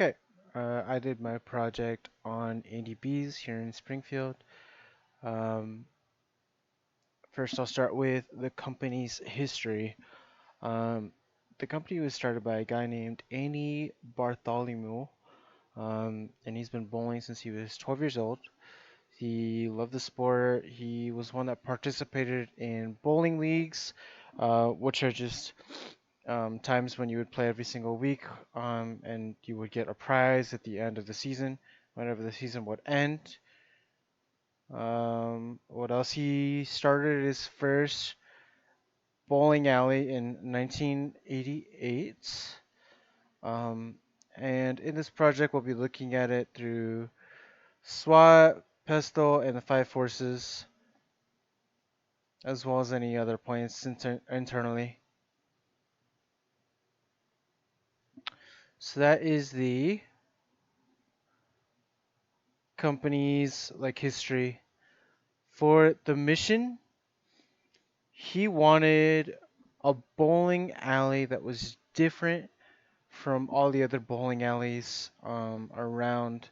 Okay, I did my project on ADBs here in Springfield. Um, First, I'll start with the company's history. Um, the company was started by a guy named Andy Bartholomew, and he's been bowling since he was 12 years old. He loved the sport. He was one that participated in bowling leagues, which are just times when you would play every single week, and you would get a prize at the end of the season, whenever the season would end. What else? He started his first bowling alley in 1988. Um, and in this project, we'll be looking at it through SWAT, PESTEL, and the Five Forces, as well as any other points internally. So that is the company's history. For the mission, he wanted a bowling alley that was different from all the other bowling alleys around,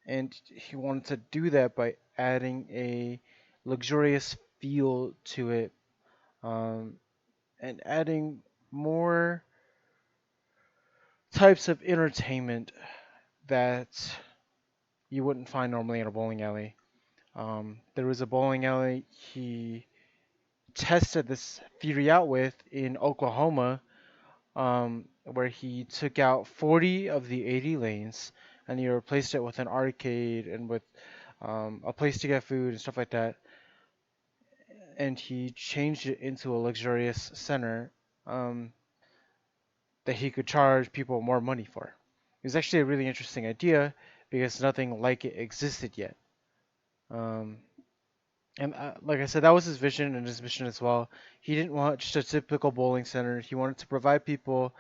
and he wanted to do that by adding a luxurious feel to it, um, and adding more types of entertainment that you wouldn't find normally in a bowling alley. There was a bowling alley he tested this theory out with in Oklahoma, where he took out 40 of the 80 lanes and he replaced it with an arcade and with a place to get food and stuff like that. And he changed it into a luxurious center um, that he could charge people more money for. It was actually a really interesting idea because nothing like it existed yet. Um, and like I said, that was his vision and his mission as well. He didn't want just a typical bowling center. He wanted to provide people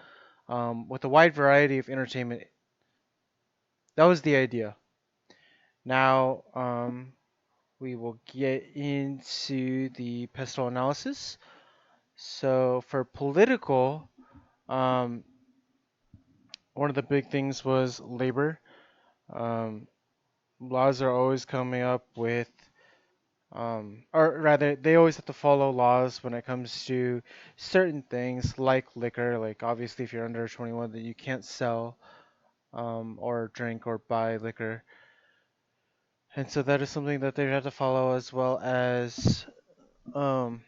with a wide variety of entertainment. That was the idea. Now, we will get into the pestle analysis. So, for political, um, one of the big things was labor. Um, Laws are always coming up with, or rather, they always have to follow laws when it comes to certain things like liquor. Like, obviously, if you're under 21, then you can't sell or drink or buy liquor. And so that is something that they have to follow, as well as um,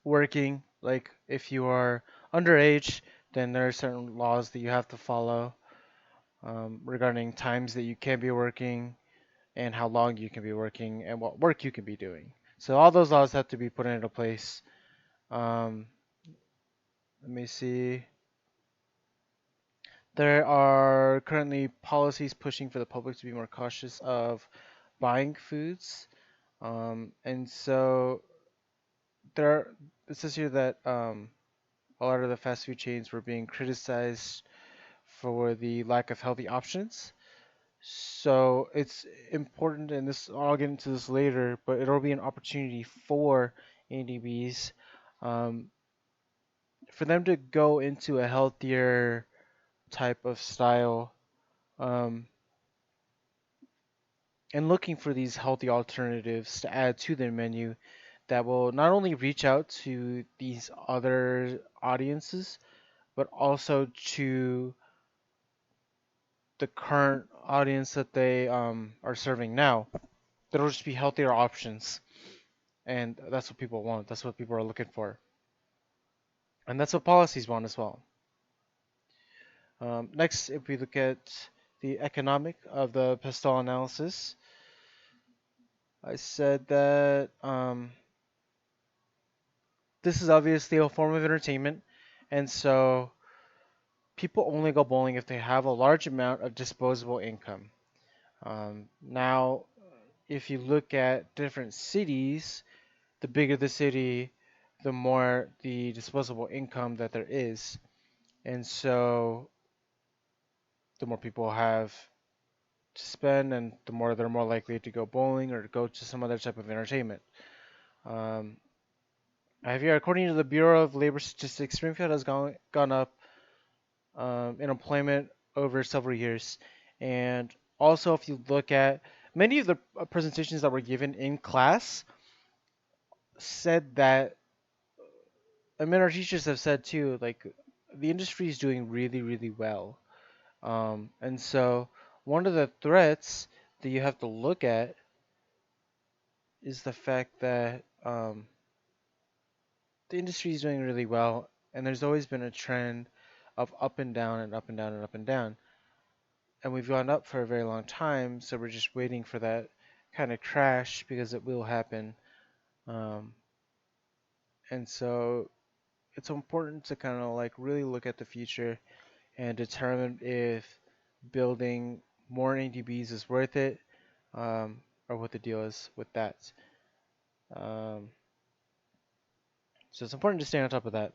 working. Like if you are underage, then there are certain laws that you have to follow regarding times that you can be working and how long you can be working and what work you can be doing. So all those laws have to be put into place. Um, Let me see. There are currently policies pushing for the public to be more cautious of buying foods. And so there, it says here that a lot of the fast food chains were being criticized for the lack of healthy options. So it's important, and this I'll get into this later, but it'll be an opportunity for ADBs um, for them to go into a healthier type of style, um, and looking for these healthy alternatives to add to their menu that will not only reach out to these other audiences, but also to the current audience that they are serving now. There'll just be healthier options, and that's what people want. That's what people are looking for, and that's what policies want as well. Next, if we look at the economic of the Pestel analysis, I said that this is obviously a form of entertainment, and so people only go bowling if they have a large amount of disposable income. Now, if you look at different cities, the bigger the city, the more the disposable income that there is. And so the more people have to spend, and the more they're more likely to go bowling or to go to some other type of entertainment. Um, I have here, according to the Bureau of Labor Statistics, Springfield has gone up in employment over several years. And also, if you look at many of the presentations that were given in class, said that, I mean, our teachers have said too, like the industry is doing really, really well. And so, one of the threats that you have to look at is the fact that the industry is doing really well, and there's always been a trend of up and down and up and down and up and down. And we've gone up for a very long time, so we're just waiting for that kind of crash because it will happen. Um, and so it's important to kind of like really look at the future and determine if building more ADBs is worth it, um, or what the deal is with that. Um, so it's important to stay on top of that.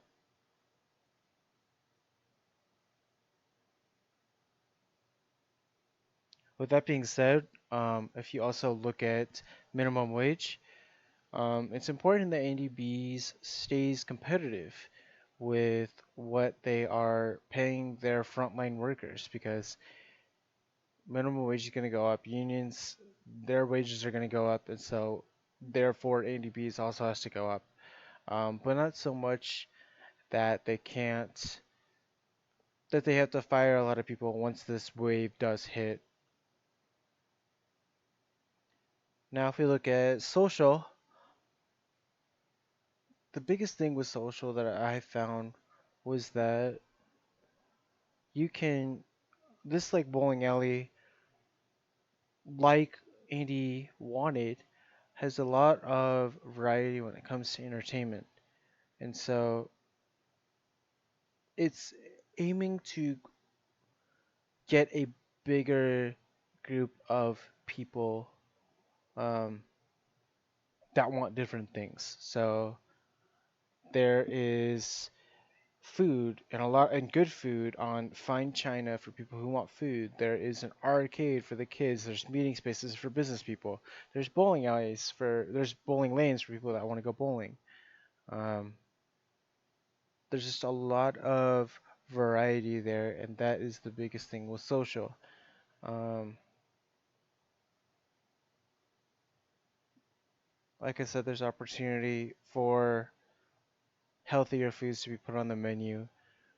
With that being said, if you also look at minimum wage, it's important that NDBs stays competitive with what they are paying their frontline workers because minimum wage is going to go up. Unions, their wages are going to go up, and so therefore NDBs also has to go up. But not so much that they have to fire a lot of people once this wave does hit. Now, if we look at social, the biggest thing with social that I found was that you can this like bowling alley, like Andy wanted, has a lot of variety when it comes to entertainment, and so it's aiming to get a bigger group of people um, that want different things. So there is food and a lot and good food on fine china for people who want food. There is an arcade for the kids. There's meeting spaces for business people. There's bowling lanes for people that want to go bowling. Um, there's just a lot of variety there, and that is the biggest thing with social. Um, like I said, there's opportunity for healthier foods to be put on the menu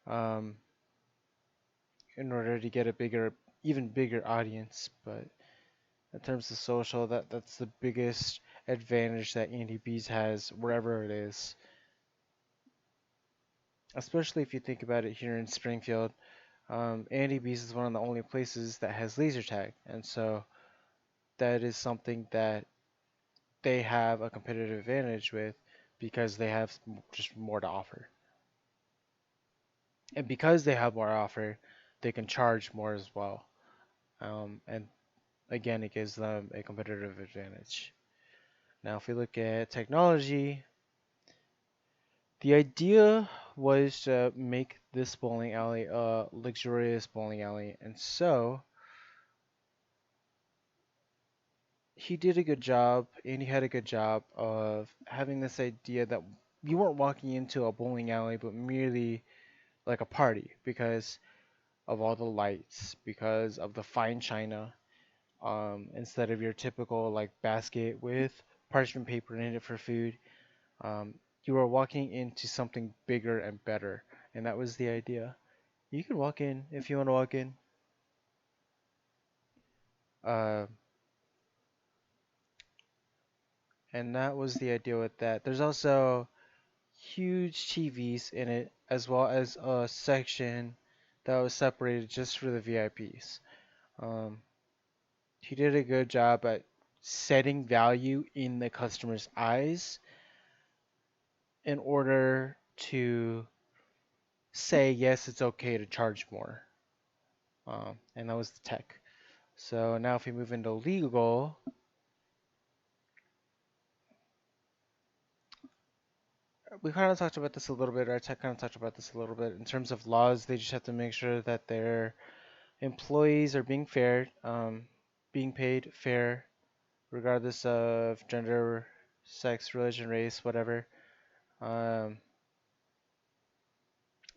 um, in order to get a even bigger audience, but in terms of social, that's the biggest advantage that Andy Bees has wherever it is. Especially if you think about it here in Springfield, Andy Bees is one of the only places that has laser tag, and so that is something that they have a competitive advantage with because they have just more to offer. And because they have more to offer, they can charge more as well. And again, it gives them a competitive advantage. Now, if we look at technology, the idea was to make this bowling alley a luxurious bowling alley, and so he did a good job, and he had a good job of having this idea that you weren't walking into a bowling alley, but merely like a party because of all the lights, because of the fine china, instead of your typical like basket with parchment paper in it for food. Um, you are walking into something bigger and better, and that was the idea. You can walk in if you want to walk in. Uh, and that was the idea with that. There's also huge TVs in it, as well as a section that was separated just for the VIPs. Um, he did a good job at setting value in the customer's eyes in order to say, yes, it's okay to charge more. And that was the tech. So now if we move into legal, we kind of talked about this a little bit. Our tech kind of talked about this a little bit. In terms of laws, they just have to make sure that their employees are being paid fair, regardless of gender, sex, religion, race, whatever. Um,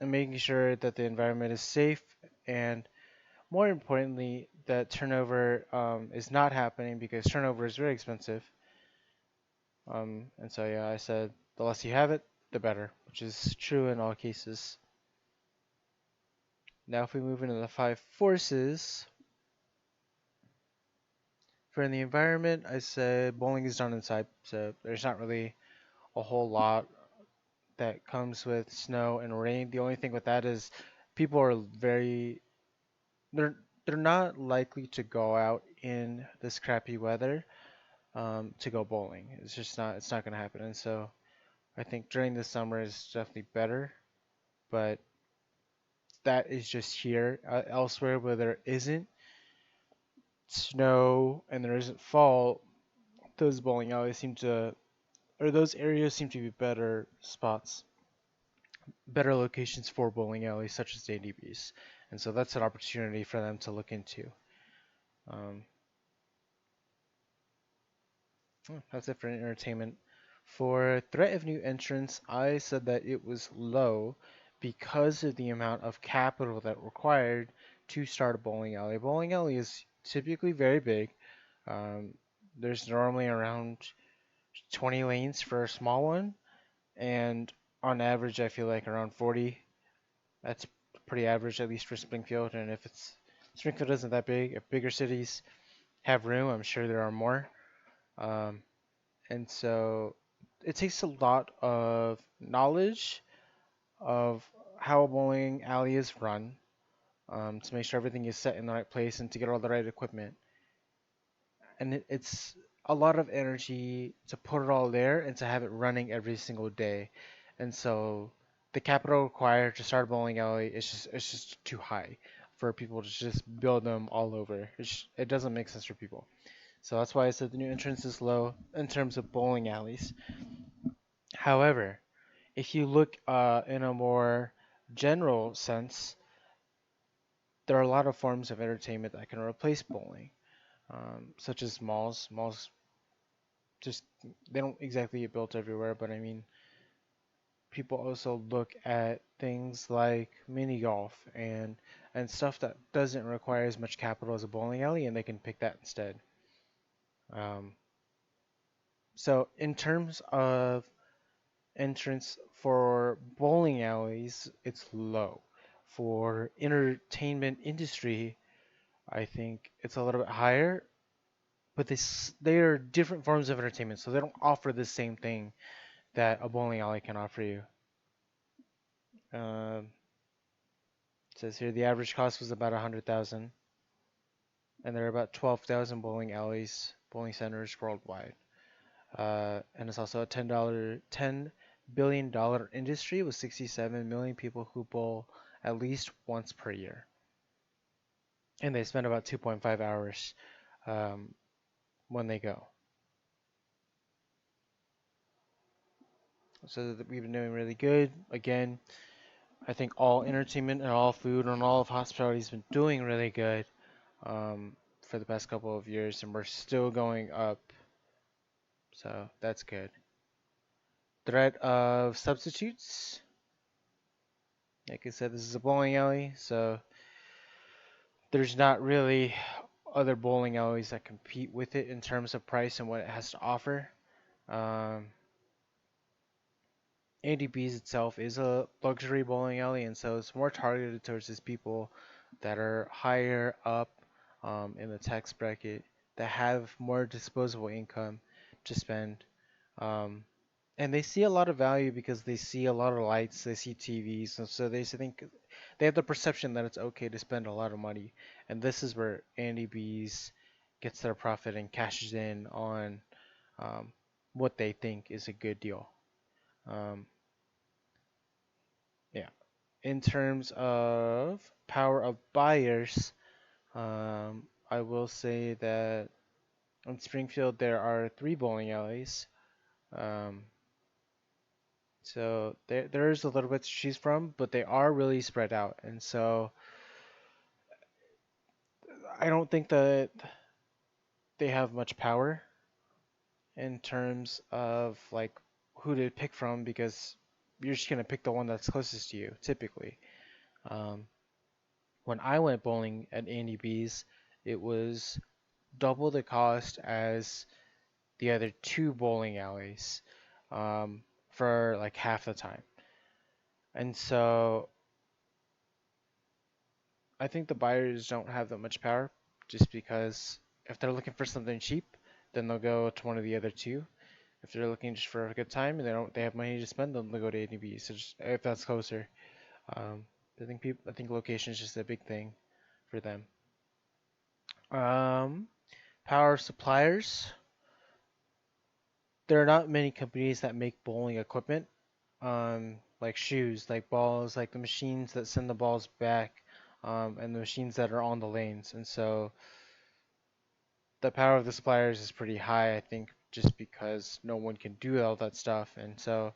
and making sure that the environment is safe, and more importantly, that turnover is not happening because turnover is very expensive. And so yeah, I said the less you have it, the better, which is true in all cases. Now, if we move into the five forces for the environment, I said bowling is done inside, so there's not really a whole lot that comes with snow and rain. The only thing with that is people are very they're they're not likely to go out in this crappy weather to go bowling. It's not gonna happen. And so I think during the summer is definitely better, but that is just here. Elsewhere where there isn't snow and there isn't fall, those bowling alleys seem to or those areas seem to be better spots, better locations for bowling alleys such as ADBs. And so that's an opportunity for them to look into. Um, that's it for entertainment. For threat of new entrants, I said that it was low because of the amount of capital that required to start a bowling alley. A bowling alley is typically very big. Um, there's normally around 20 lanes for a small one, and on average, I feel like around 40. That's pretty average, at least for Springfield. And if it's Springfield isn't that big, if bigger cities have room, I'm sure there are more. Um, and so it takes a lot of knowledge of how a bowling alley is run to make sure everything is set in the right place and to get all the right equipment. And it's a lot of energy to put it all there and to have it running every single day. And so the capital required to start a bowling alley is just too high for people to just build them all over. It doesn't make sense for people. So that's why I said the new entrance is low in terms of bowling alleys. However, if you look in a more general sense, there are a lot of forms of entertainment that can replace bowling, such as malls. Malls just they don't exactly get built everywhere, but I mean, people also look at things like mini golf and stuff that doesn't require as much capital as a bowling alley, and they can pick that instead. Um, so in terms of entrance for bowling alleys, it's low. For entertainment industry, I think it's a little bit higher, but they are different forms of entertainment, so they don't offer the same thing that a bowling alley can offer you. Um, it says here the average cost was about 100,000, and there are about 12,000 bowling alleys, bowling centers worldwide. And it's also a $10 billion industry with 67 million people who bowl at least once per year, and they spend about 2.5 hours um, when they go. So we've been doing really good. Again, I think all entertainment and all food and all of hospitality has been doing really good for the past couple of years, and we're still going up. So that's good. Threat of substitutes. Like I said, this is a bowling alley, so there's not really other bowling alleys that compete with it in terms of price and what it has to offer. Um, ADB's itself is a luxury bowling alley, and so it's more targeted towards these people that are higher up in the tax bracket that have more disposable income to spend. Um, and they see a lot of value because they see a lot of lights, they see TVs, and so they think they have the perception that it's okay to spend a lot of money. And this is where Andy B's gets their profit and cashes in on um, what they think is a good deal. Um, yeah. In terms of power of buyers, I will say that in Springfield there are three bowling alleys. Um, so there's a little bit to choose from, but they are really spread out. And so I don't think that they have much power in terms of like who to pick from because you're just gonna pick the one that's closest to you, typically. Um, when I went bowling at Andy B's, it was double the cost as the other two bowling alleys, um, for like half the time. And so I think the buyers don't have that much power, just because if they're looking for something cheap, then they'll go to one of the other two. If they're looking just for a good time and they have money to spend, then they'll go to ADB. So just, if that's closer, um, I think location is just a big thing for them. Um, Power suppliers. There are not many companies that make bowling equipment, like shoes, like balls, like the machines that send the balls back, and the machines that are on the lanes. And so the power of the suppliers is pretty high, I think, just because no one can do all that stuff. And so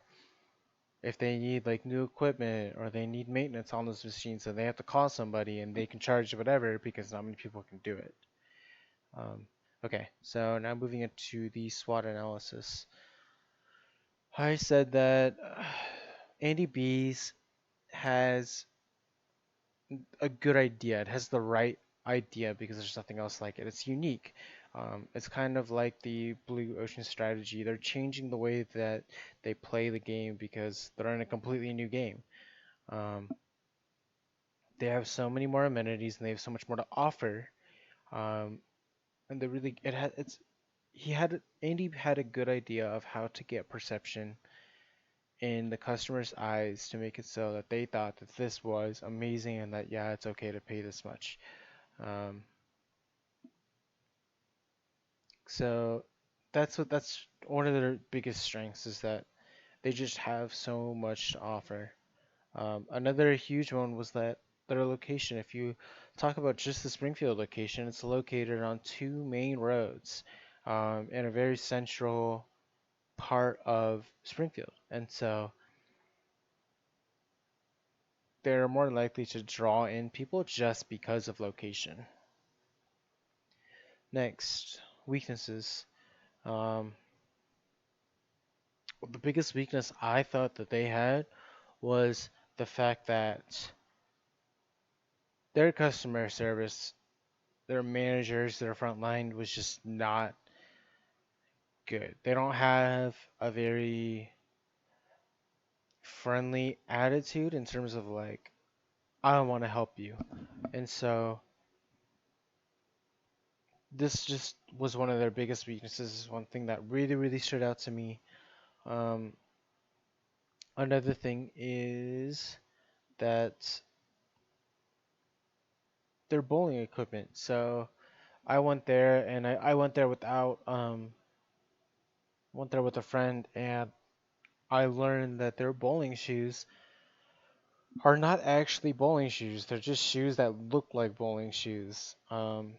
if they need like new equipment or they need maintenance on those machines, then they have to call somebody and they can charge whatever because not many people can do it. Um, okay, so now moving into the SWOT analysis. I said that Andy B's has a good idea. It has the right idea because there's nothing else like it. It's unique. It's kind of like the Blue Ocean strategy. They're changing the way that they play the game because they're in a completely new game. Um, they have so many more amenities and they have so much more to offer. Um, and they really it had it's he had Andy had a good idea of how to get perception in the customer's eyes to make it so that they thought that this was amazing and that yeah, it's okay to pay this much. Um, so that's one of their biggest strengths is that they just have so much to offer. Another huge one was that their location. If you talk about just the Springfield location, it's located on two main roads, in a very central part of Springfield, and so they're more likely to draw in people just because of location. Next, weaknesses. Um, the biggest weakness I thought that they had was the fact that their customer service, their managers, their front line was just not good. They don't have a very friendly attitude in terms of like, I want to help you. And so this just was one of their biggest weaknesses, one thing that really, really stood out to me. Um, Another thing is that their bowling equipment. So I went there and I went there went there with a friend and I learned that their bowling shoes are not actually bowling shoes. They're just shoes that look like bowling shoes. And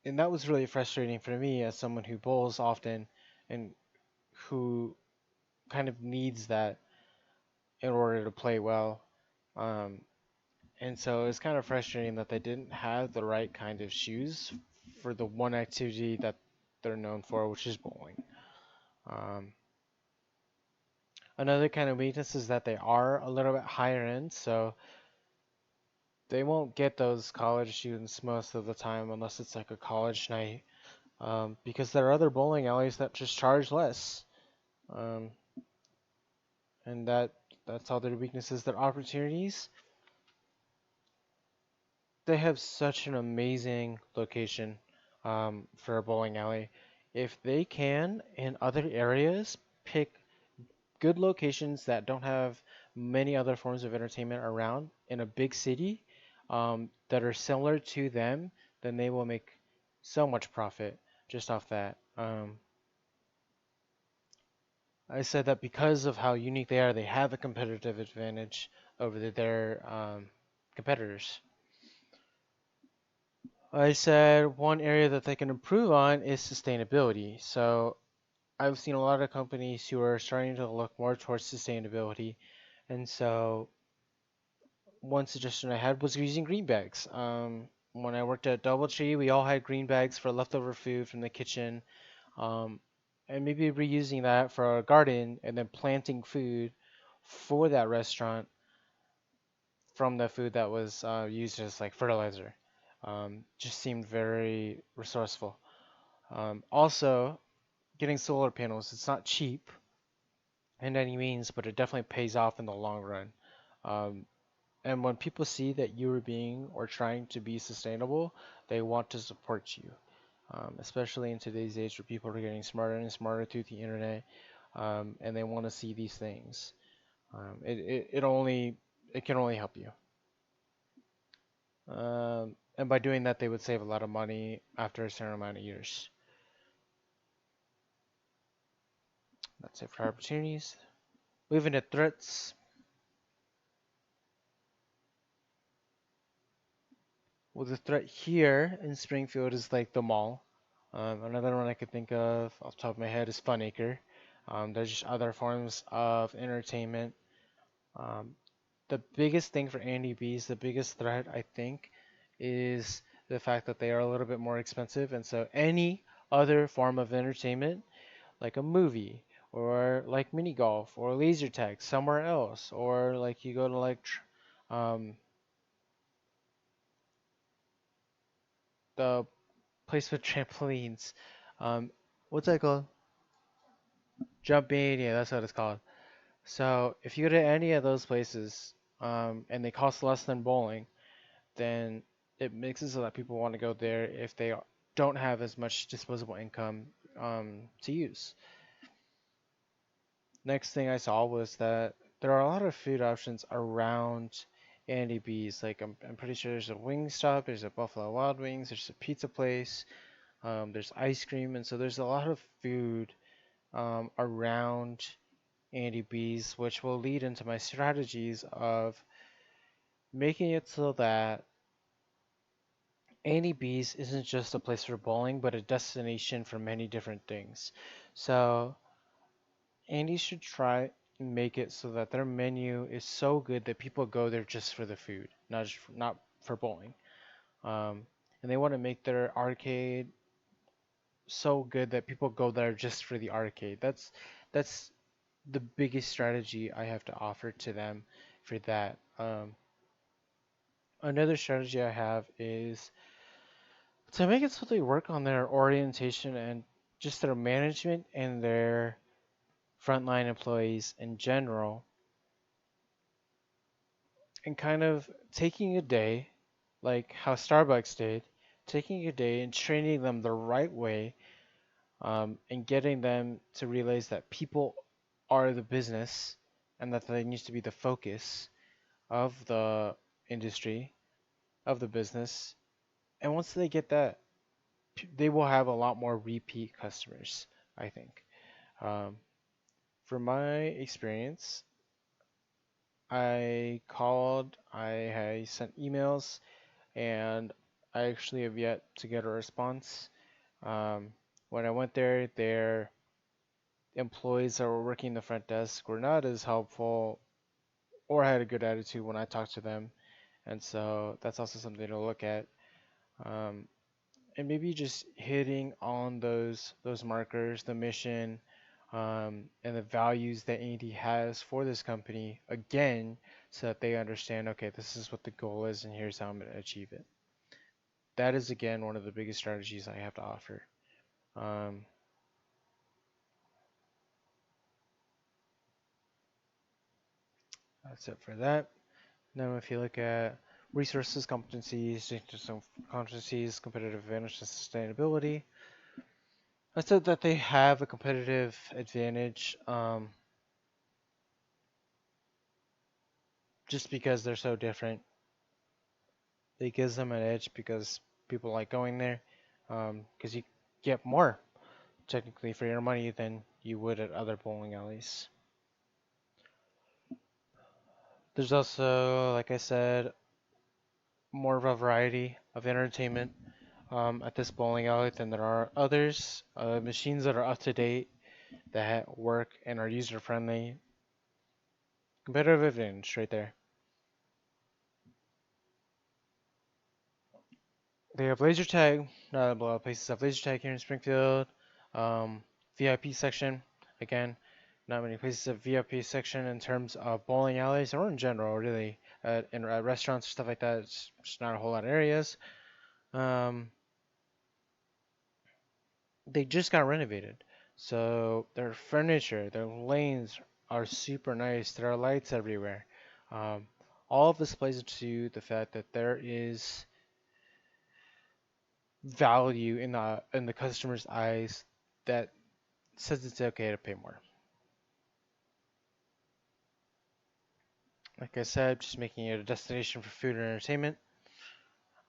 that was really frustrating for me as someone who bowls often and who kind of needs that in order to play well. Um, and so it's kind of frustrating that they didn't have the right kind of shoes for the one activity that they're known for, which is bowling. Um, Another kind of weakness is that they are a little bit higher end, so they won't get those college students most of the time unless it's like a college night, because there are other bowling alleys that just charge less, um, and that's all their weaknesses. Their opportunities, they have such an amazing location, for a bowling alley. If they can in other areas pick good locations that don't have many other forms of entertainment around in a big city, that are similar to them, then they will make so much profit just off that. I said that because of how unique they are, they have a competitive advantage over their competitors. I said one area that they can improve on is sustainability. So I've seen a lot of companies who are starting to look more towards sustainability, and so one suggestion I had was using green bags. When I worked at DoubleTree, we all had green bags for leftover food from the kitchen, um, and maybe reusing that for our garden and then planting food for that restaurant from the food that was used as like fertilizer. Just seemed very resourceful. Also, getting solar panels, it's not cheap in any means, but it definitely pays off in the long run. Um, and when people see that you are being or trying to be sustainable, they want to support you. Especially in today's age where people are getting smarter and smarter through the internet, and they want to see these things. It can only help you. And by doing that, they would save a lot of money after a certain amount of years. That's it for opportunities. Moving to threats. Well, the threat here in Springfield is like the mall. Another one I could think of off the top of my head is Funacre. There's just other forms of entertainment. Um, the biggest thing for Andy B's, the biggest threat I think, is the fact that they are a little bit more expensive, and so any other form of entertainment, like a movie or like mini golf or laser tag somewhere else, or like you go to like um, the place with trampolines. What's that called? Jumping, yeah, that's what it's called. So if you go to any of those places, and they cost less than bowling, then it makes it so that people want to go there if they don't have as much disposable income to use. Next thing I saw was that there are a lot of food options around Andy B's. Like I'm pretty sure there's a wing stop, there's a Buffalo Wild Wings, there's a pizza place, there's ice cream, and so there's a lot of food around Andy B's, which will lead into my strategies of making it so that Andy B's isn't just a place for bowling, but a destination for many different things. So Andy should try and make it so that their menu is so good that people go there just for the food, not for bowling. Um, and they want to make their arcade so good that people go there just for the arcade. That's the biggest strategy I have to offer to them for that. Another strategy I have is to make it so they work on their orientation and just their management and their frontline employees in general, and kind of taking a day, like how Starbucks did, taking a day and training them the right way, and getting them to realize that people are the business and that they need to be the focus of the industry, of the business. And once they get that, they will have a lot more repeat customers, I think. Um, from my experience, I sent emails, and I actually have yet to get a response. Um, when I went there, their employees that were working the front desk were not as helpful or had a good attitude when I talked to them, and so that's also something to look at. Um, and maybe just hitting on those markers, the mission, and the values that Andy has for this company again, so that they understand, okay, this is what the goal is, and here's how I'm going to achieve it. That is again one of the biggest strategies I have to offer. Um, that's it for that. Now, if you look at resources, competencies, some competencies, competitive advantage, and sustainability, I said that they have a competitive advantage. Just because they're so different. It gives them an edge because people like going there, because you get more technically for your money than you would at other bowling alleys. There's also, like I said, more of a variety of entertainment at this bowling alley than there are others. Machines that are up to date, that work and are user friendly. Competitive advantage right there. They have laser tag. Not a lot of places have laser tag here in Springfield. Um, VIP section again. Not many places have VIP section in terms of bowling alleys or in general, really. In restaurants and stuff like that, it's just not a whole lot of areas. Um, they just got renovated, so their furniture, their lanes are super nice. There are lights everywhere. Um, all of this plays into the fact that there is value in the customer's eyes that says it's okay to pay more. Like I said, just making it a destination for food and entertainment.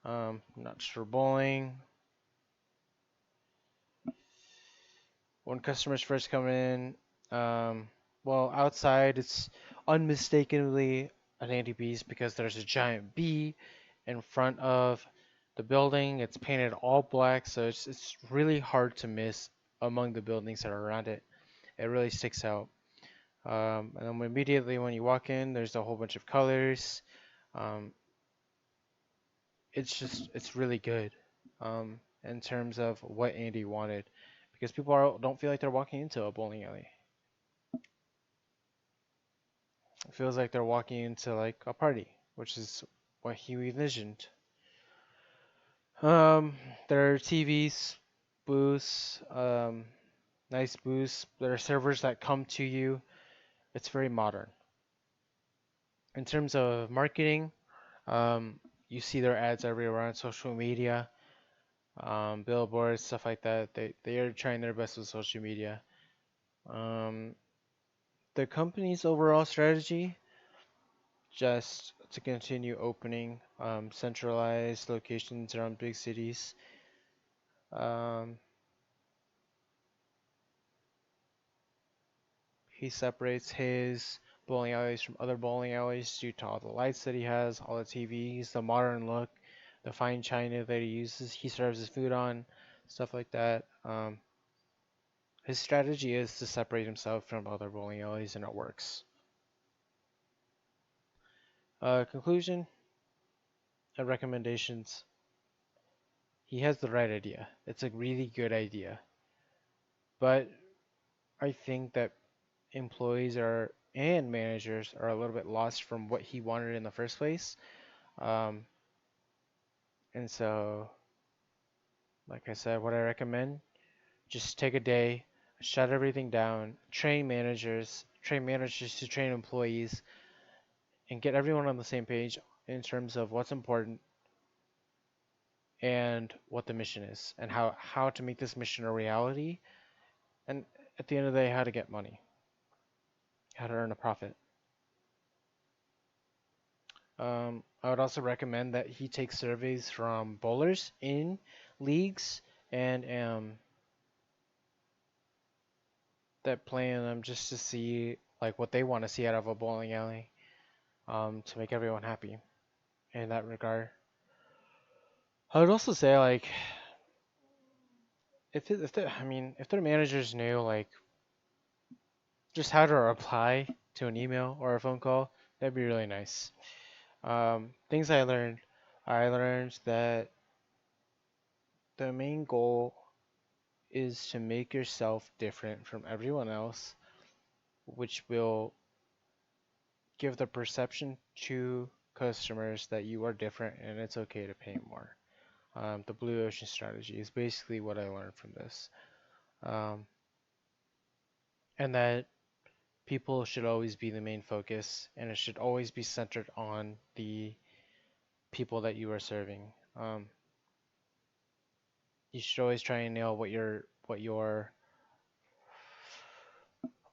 Not just for bowling. When customers first come in, well, outside it's unmistakably an anti-beast because there's a giant bee in front of the building. It's painted all black, so it's really hard to miss among the buildings that are around it. It really sticks out. And then immediately when you walk in, there's a whole bunch of colors. Um, it's really good in terms of what Andy wanted because don't feel like they're walking into a bowling alley. It feels like they're walking into like a party, which is what he envisioned. Um, there are TVs, booths, nice booths. There are servers that come to you. It's very modern. In terms of marketing, you see their ads everywhere on social media, billboards, stuff like that. They are trying their best with social media. Um, the company's overall strategy just to continue opening centralized locations around big cities. Um, he separates his bowling alleys from other bowling alleys due to all the lights that he has, all the TVs, the modern look, the fine china that he uses. He serves his food on, stuff like that. His strategy is to separate himself from other bowling alleys, and it works. Conclusion and recommendations. He has the right idea. It's a really good idea. But I think that employees are and managers are a little bit lost from what he wanted in the first place. Um, and so, like I said, what I recommend, just take a day, shut everything down, train managers to train employees, and get everyone on the same page in terms of what's important and what the mission is, and how to make this mission a reality, and at the end of the day, how to get money, how to earn a profit. I would also recommend that he take surveys from bowlers in leagues and that play in them just to see like what they want to see out of a bowling alley, to make everyone happy in that regard. I would also say like if their managers knew like just how to reply to an email or a phone call, that'd be really nice. Things I learned that the main goal is to make yourself different from everyone else, which will give the perception to customers that you are different and it's okay to pay more. The blue ocean strategy is basically what I learned from this. Um, and that people should always be the main focus and it should always be centered on the people that you are serving. You should always try and nail what your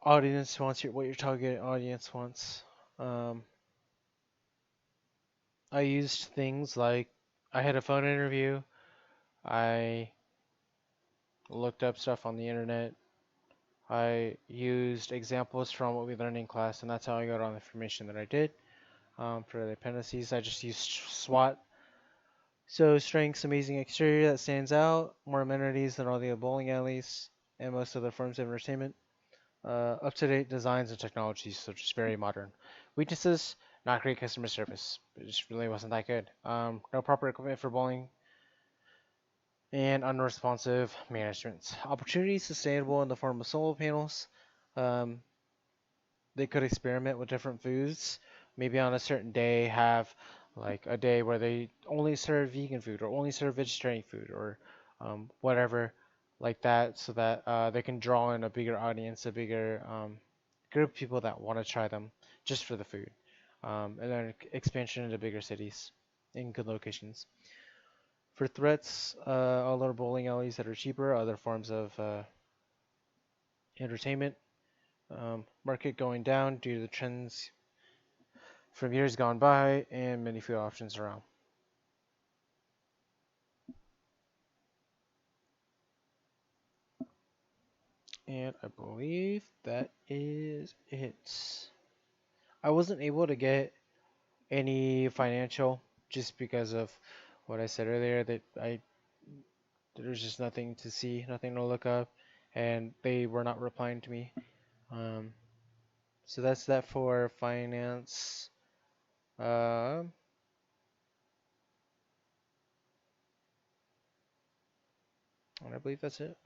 audience wants, what your target audience wants. Um, I used things like I had a phone interview. I looked up stuff on the internet. I used examples from what we learned in class, and that's how I got all the information that I did. For the appendices, I just used SWOT. So strengths, amazing exterior that stands out, more amenities than all the other bowling alleys and most other forms of entertainment. Up-to-date designs and technologies, so just very modern. Weaknesses, not great customer service. It just really wasn't that good. No proper equipment for bowling, and unresponsive management. Opportunities sustainable in the form of solar panels. Um, they could experiment with different foods. Maybe on a certain day have like a day where they only serve vegan food or only serve vegetarian food or whatever like that, so that they can draw in a bigger audience, a bigger group of people that want to try them just for the food. And then expansion into bigger cities in good locations. For threats, other bowling alleys that are cheaper, other forms of entertainment, market going down due to the trends from years gone by, and many food options around. And I believe that is it. I wasn't able to get any financial just because of what I said earlier that I there's just nothing to see, nothing to look up, and they were not replying to me. Um, so that's that for finance. Um, and I believe that's it.